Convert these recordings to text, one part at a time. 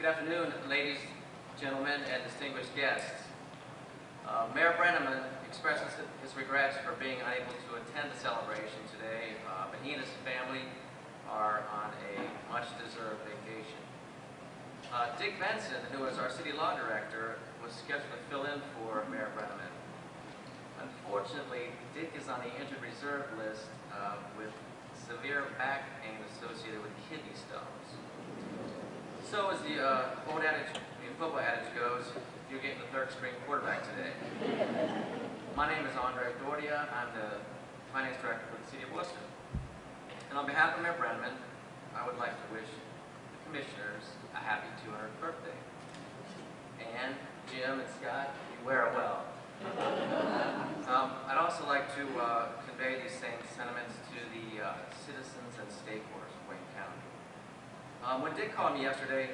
Good afternoon, ladies, gentlemen, and distinguished guests. Mayor Brenneman expresses his regrets for being unable to attend the celebration today, but he and his family are on a much-deserved vacation. Dick Benson, who is our city law director, was scheduled to fill in for Mayor Brenneman. Unfortunately, Dick is on the injured reserve list with severe back pain associated with kidney stones. So as the old adage, the football adage goes, you're getting the third-string quarterback today. My name is Andre Dordia. I'm the finance director for the city of Worcester. And on behalf of Mayor Brenneman, I would like to wish the commissioners a happy 200th birthday. And Jim and Scott, you wear it well. I'd also like to convey these same sentiments to the citizens and stakeholders of Wayne County. When Dick called me yesterday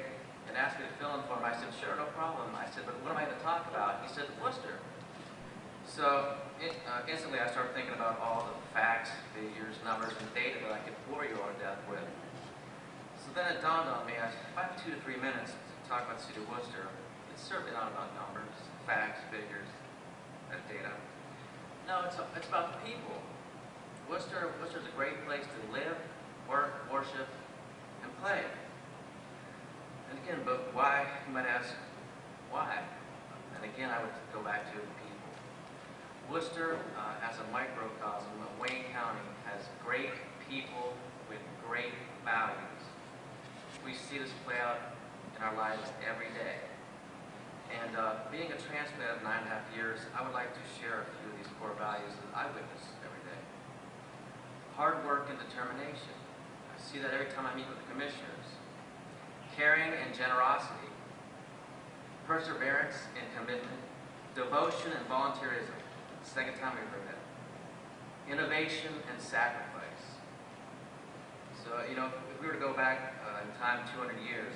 and asked me to fill in for him, I said, sure, no problem. I said, but what am I going to talk about? He said, Worcester. So instantly I started thinking about all the facts, figures, numbers, and data that I could bore you all to death with. So then it dawned on me, if I have 2 to 3 minutes to talk about the city of Worcester, it's certainly not about numbers, facts, figures, and data. No, it's about the people. Worcester's a great place to live, work, worship, and play. And again, but why? You might ask, why? And again, I would go back to the people. Worcester, as a microcosm of Wayne County, has great people with great values. We see this play out in our lives every day. And being a transplant of 9.5 years, I would like to share a few of these core values that I witness every day. Hard work and determination. I see that every time I meet with the commissioners. Caring and generosity. Perseverance and commitment. Devotion and volunteerism. Second time we've heard that. Innovation and sacrifice. So, you know, if we were to go back in time 200 years,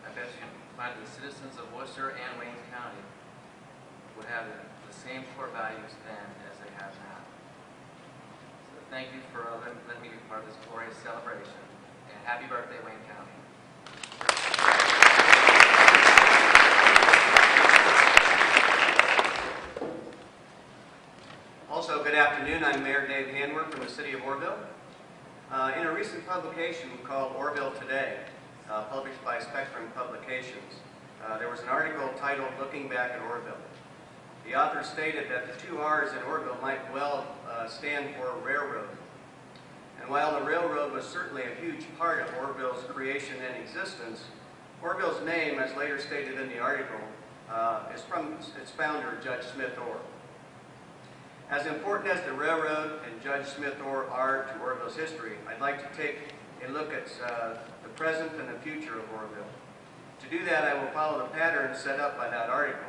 I bet you find the citizens of Worcester and Wayne County would have the same core values then as they have now. So thank you for letting me be part of this glorious celebration, and happy birthday, Wayne County. Also, good afternoon. I'm Mayor Dave Hanworth from the City of Orrville. In a recent publication called Orrville Today, published by Spectrum Publications, there was an article titled Looking Back at Orrville. The author stated that the 2 R's in Orrville might well stand for railroad. And while the railroad was certainly a huge part of Orrville's creation and existence, Orrville's name, as later stated in the article, is from its founder, Judge Smith Orr. As important as the railroad and Judge Smith Orr are to Orrville's history, I'd like to take a look at the present and the future of Orrville. To do that, I will follow the pattern set up by that article.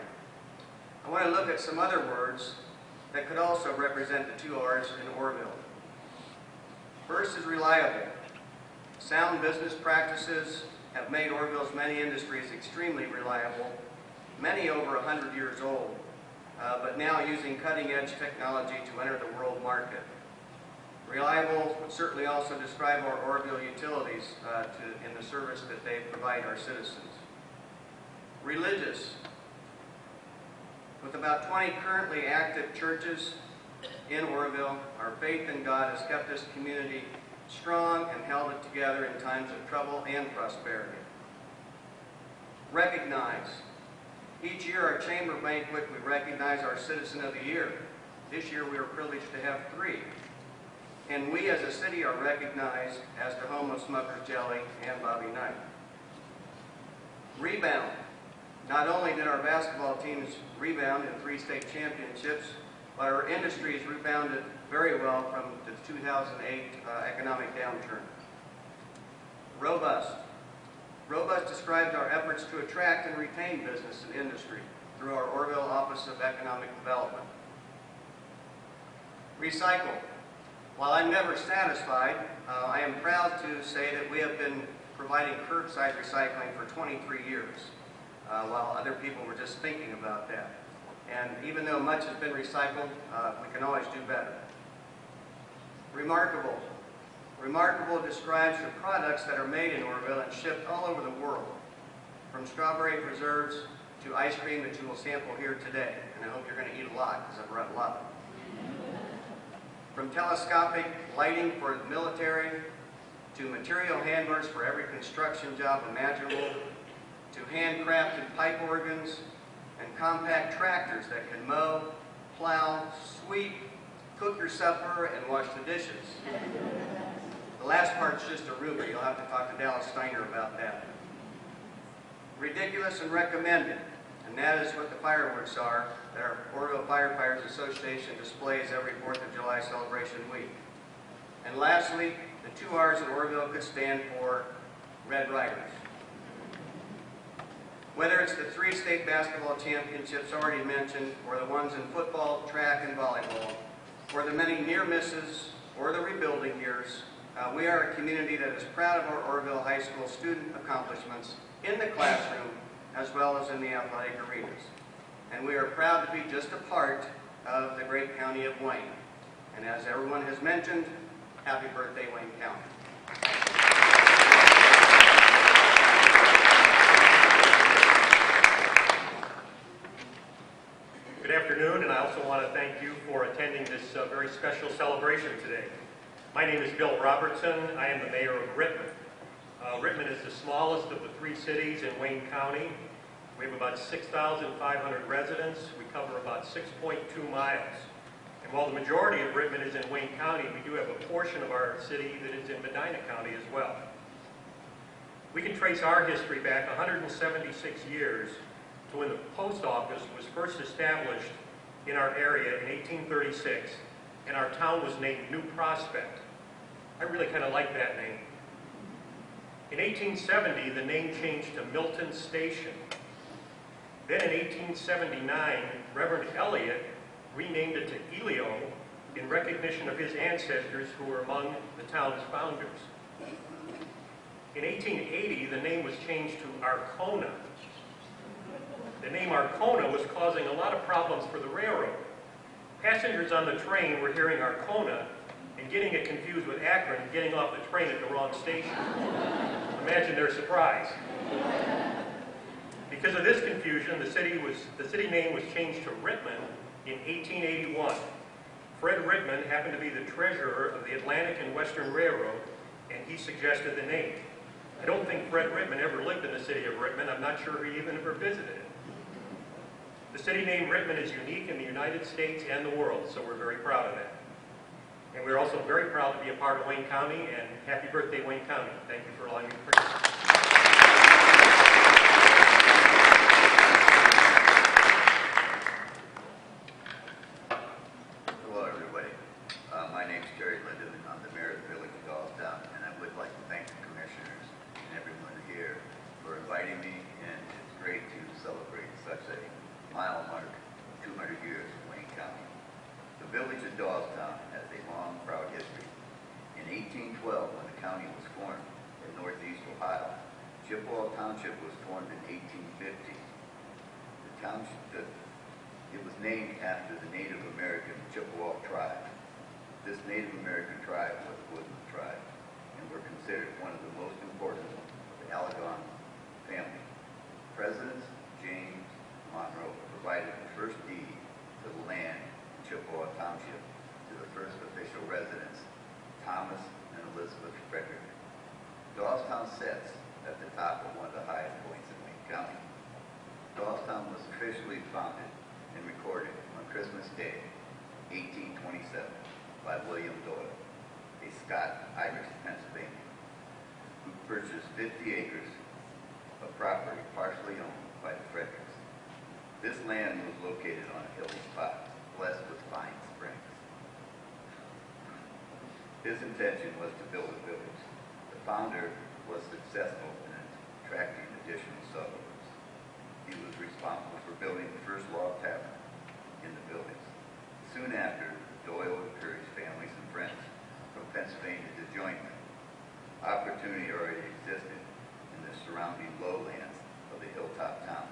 I want to look at some other words that could also represent the 2 R's in Orrville. First is reliable. Sound business practices have made Orrville's many industries extremely reliable, many over 100 years old, but now using cutting-edge technology to enter the world market. Reliable would certainly also describe our Orrville utilities in the service that they provide our citizens. Religious. With about 20 currently active churches in Orrville, our faith in God has kept this community strong and held it together in times of trouble and prosperity. Recognize. Each year our chamber banquet, we recognize our Citizen of the Year. This year we are privileged to have 3. And we as a city are recognized as the home of Smucker's Jelly and Bobby Knight. Rebound. Not only did our basketball teams rebound in 3 state championships, but our industries rebounded very well from the 2008 economic downturn. Robust. Robust describes our efforts to attract and retain business and industry through our Orrville Office of Economic Development. Recycle. While I'm never satisfied, I am proud to say that we have been providing curbside recycling for 23 years, while other people were just thinking about that. And even though much has been recycled, we can always do better. Remarkable. Remarkable describes the products that are made in Orrville and shipped all over the world. from strawberry preserves to ice cream that you will sample here today. And I hope you're going to eat a lot, because I've brought a lot. From telescopic lighting for the military, to material handlers for every construction job imaginable, to handcrafted pipe organs, and compact tractors that can mow, plow, sweep, cook your supper, and wash the dishes. The last part's just a rumor. You'll have to talk to Dallas Steiner about that. Ridiculous and recommended, and that is what the fireworks are that our Oroville Firefighters Association displays every 4th of July celebration week. And lastly, the 2 R's that Oroville could stand for, Red Riders. Whether it's the 3 state basketball championships already mentioned, or the ones in football, track, and volleyball, or the many near misses, or the rebuilding years, we are a community that is proud of our Oroville High School student accomplishments in the classroom as well as in the athletic arenas. And we are proud to be just a part of the great county of Wayne. And as everyone has mentioned, happy birthday, Wayne County. Good afternoon, and I also want to thank you for attending this very special celebration today. My name is Bill Robertson. I am the mayor of Rittman. Rittman is the smallest of the 3 cities in Wayne County. We have about 6,500 residents. We cover about 6.2 miles. And while the majority of Rittman is in Wayne County, we do have a portion of our city that is in Medina County as well. We can trace our history back 176 years to when the post office was first established in our area in 1836, and our town was named New Prospect. I really kind of like that name. In 1870, the name changed to Milton Station. Then in 1879, Reverend Elliott renamed it to Elio in recognition of his ancestors who were among the town's founders. In 1880, the name was changed to Arcona. The name Arcona was causing a lot of problems for the railroad. Passengers on the train were hearing Arcona and getting it confused with Akron and getting off the train at the wrong station. Imagine their surprise. Because of this confusion, the city name was changed to Rittman in 1881. Fred Rittman happened to be the treasurer of the Atlantic and Western Railroad, and he suggested the name. I don't think Fred Rittman ever lived in the city of Rittman. I'm not sure he even ever visited it. The city name Rittman is unique in the United States and the world, so we're very proud of that. And we're also very proud to be a part of Wayne County, and happy birthday, Wayne County. Thank you for allowing me to participate. Hello, everybody. My name is Terry Linden, and I'm the mayor of the village of Doylestown, and I would like to thank the commissioners and everyone here for inviting me, and it's great to celebrate such a mile mark of 200 years in Wayne County. The village of Doylestown has a long, proud history. In 1812, when the county was formed in northeast Ohio, Chippewa Township was formed in 1850. It was named after the Native American Chippewa tribe. This Native American tribe was the Woodland tribe, and were considered one of the most important of the Allegan family. President James Monroe provided the first deed to the land in Chippewa Township to the first official residents, Thomas and Elizabeth Frederick. Doylestown sits at the top of one of the highest points in Wayne County. Doylestown was officially founded and recorded on Christmas Day, 1827, by William Doyle, a Scot, Irish, Pennsylvania, who purchased 50 acres of property partially owned by the Fredericks. This land was located on a hilly spot, blessed with fine springs. His intention was to build a village. The founder was successful in attracting additional suburbs. He was responsible for building the first log tavern in the buildings. Soon after, Doyle encouraged families and friends from Pennsylvania to join them. Opportunity already existed in the surrounding lowlands of the hilltop town,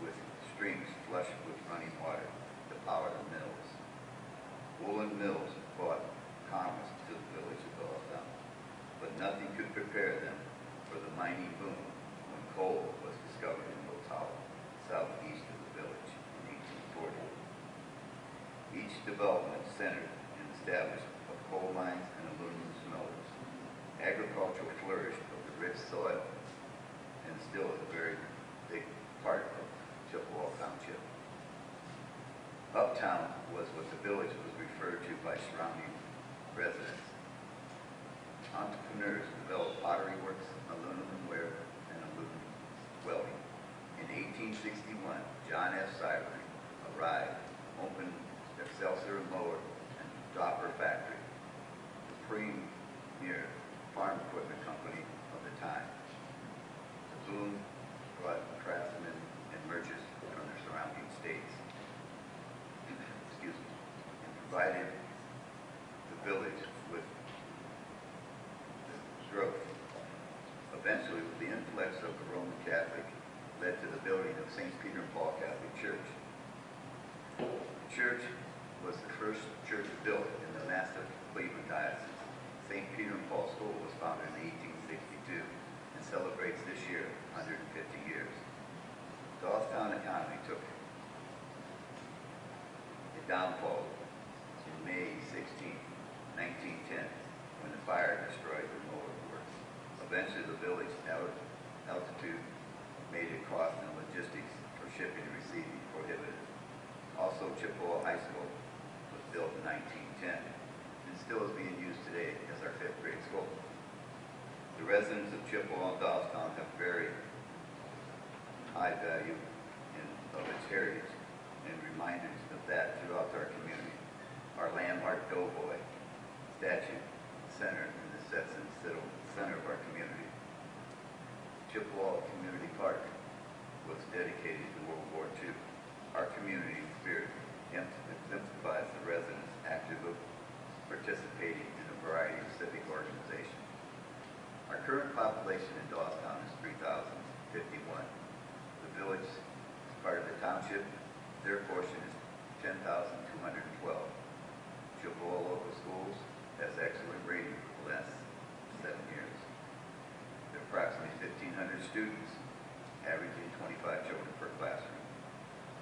with streams flush with running water to power the mills. Woolen mills brought commerce to the village of Doylestown, but nothing could prepare them for the mining boom when coal was discovered development centered in the establishment of coal mines and aluminum smelters. Agriculture flourished of the rich soil and still is a very big part of Chippewa Township. Uptown was what the village was referred to by surrounding residents. Entrepreneurs developed pottery works, aluminum ware, and aluminum welding. In 1861, John F. Sibley arrived, opened Excelsior Mower and Dopper Factory, the premier farm equipment company of the time. The boom brought craftsmen and merchants from the surrounding states. Excuse me, and provided the village with growth. Eventually, with the influx of the Roman Catholic, led to the building of St. Peter and Paul Catholic Church. The church was the first church built in the massive Cleveland diocese. St. Peter and Paul School was founded in 1862 and celebrates this year 150 years. The Doylestown economy took a downfall in May 16, 1910, when the fire destroyed the mower works. Eventually, the village altitude made it cost and logistics for shipping and receiving prohibitive. Also, Chippewa High School was built in 1910 and still is being used today as our 5th grade school. The residents of Chippewa and Doylestown have very high value of its heritage and reminders of that throughout our community. Our landmark Doughboy statue center in the Stetson center of our community. Chippewa Community Park was dedicated to World War II. Our community spirit exemplifies the residents actively participating in a variety of civic organizations. Our current population in Doylestown is 3,051. The village is part of the township. Their portion is 10,212. Chippewa Local Schools has excellent rating for the last 7 years. There are approximately 1,500 students, averaging 25 children per classroom.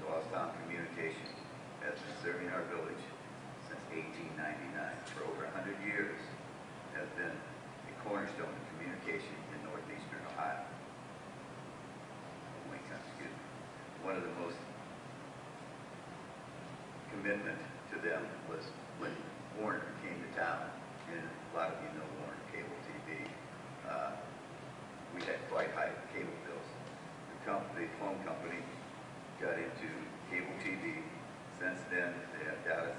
Doylestown Communications has been serving our village since 1899. For over 100 years, has been a cornerstone of communication in northeastern Ohio. One of the most commitment to them was when Warner came to town, and a lot of you know Warner Cable TV. We had quite high cable bills. The phone company got into cable TV. Since then, they have data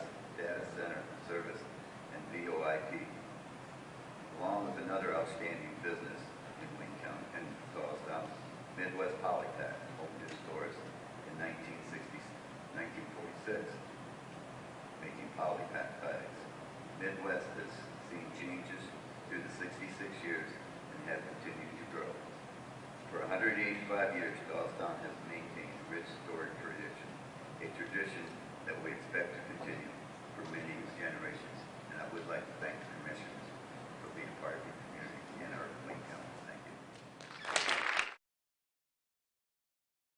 center service and VoIP, along with another outstanding business in Wayne County and Doylestown. Midwest Polytech opened its doors in 1946, making polypack bags. Midwest has seen changes through the 66 years and has continued to grow. For 185 years, Doylestown has maintained a rich storied tradition, a tradition that we expect to continue for many generations. And I would like to thank the commissioners for being part of it.